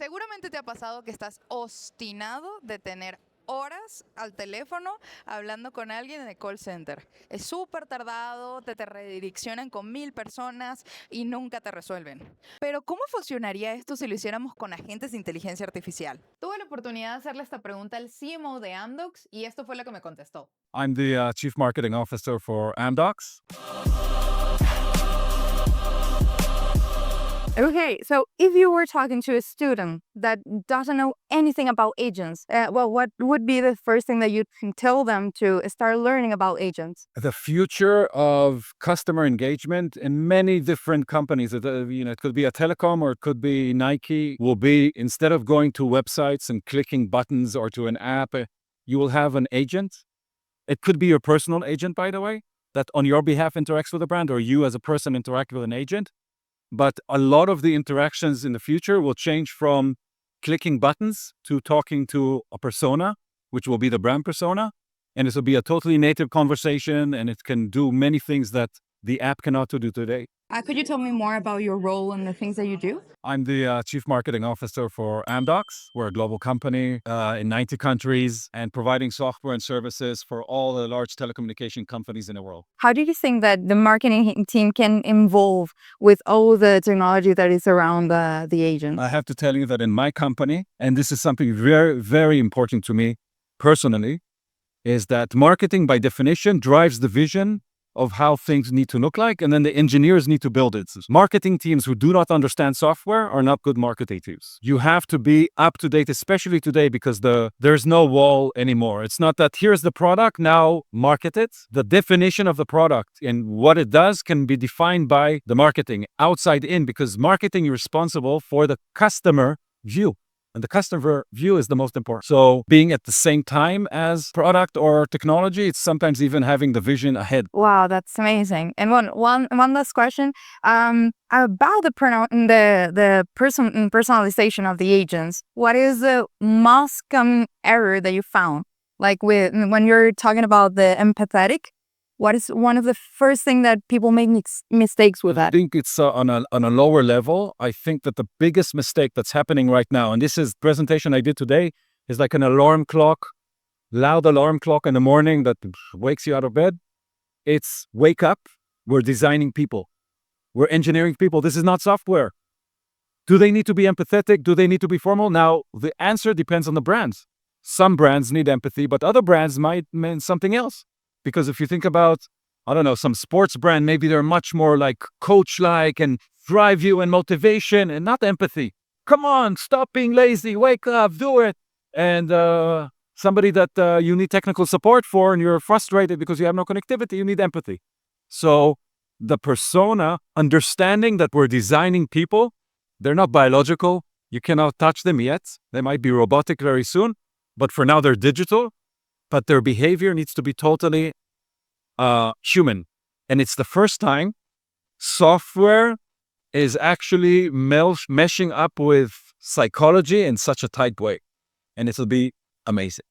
Seguramente te ha pasado que estás obstinado de tener horas al teléfono hablando con alguien en el call center. Es súper tardado, te redireccionan con 1000 personas y nunca te resuelven. Pero ¿cómo funcionaría esto si lo hiciéramos con agentes de inteligencia artificial? Tuve la oportunidad de hacerle esta pregunta al CMO de Amdocs y esto fue lo que me contestó. I'm the Chief Marketing Officer for Amdocs. Okay, so if you were talking to a student that doesn't know anything about agents, what would be the first thing that you can tell them to start learning about agents? The future of customer engagement in many different companies, it could be a telecom or it could be Nike, will be instead of going to websites and clicking buttons or to an app, you will have an agent. It could be your personal agent, by the way, that on your behalf interacts with a brand, or you as a person interact with an agent. But a lot of the interactions in the future will change from clicking buttons to talking to a persona, which will be the brand persona. And this will be a totally native conversation, and it can do many things that the app cannot do today. Could you tell me more about your role and the things that you do? I'm the Chief Marketing Officer for Amdocs. We're a global company in 90 countries and providing software and services for all the large telecommunication companies in the world. How do you think that the marketing team can involve with all the technology that is around the agents? I have to tell you that in my company, and this is something very, very important to me personally, is that marketing by definition drives the vision of how things need to look like, and then the engineers need to build it. Marketing teams who do not understand software are not good marketing teams. You have to be up to date, especially today, because there's no wall anymore. It's not that here's the product, now market it. The definition of the product and what it does can be defined by the marketing outside in, because marketing is responsible for the customer view. And the customer view is the most important. So being at the same time as product or technology, it's sometimes even having the vision ahead. Wow, that's amazing. And one last question about the personalization of the agents. What is the most common error that you found? Like when you're talking about the empathetic, what is one of the first thing that people make mistakes with I that? think it's on a lower level. I think that the biggest mistake that's happening right now, and this is presentation I did today, is like an alarm clock, loud alarm clock in the morning that wakes you out of bed. It's wake up. We're designing people. We're engineering people. This is not software. Do they need to be empathetic? Do they need to be formal? Now, the answer depends on the brands. Some brands need empathy, but other brands might mean something else. Because if you think about, I don't know, some sports brand, maybe they're much more like coach-like and drive you in motivation and not empathy. Come on, stop being lazy, wake up, do it. And somebody that you need technical support for and you're frustrated because you have no connectivity, you need empathy. So the persona, understanding that we're designing people, they're not biological. You cannot touch them yet. They might be robotic very soon, but for now they're digital. But their behavior needs to be totally human. And it's the first time software is actually meshing up with psychology in such a tight way. And it'll be amazing.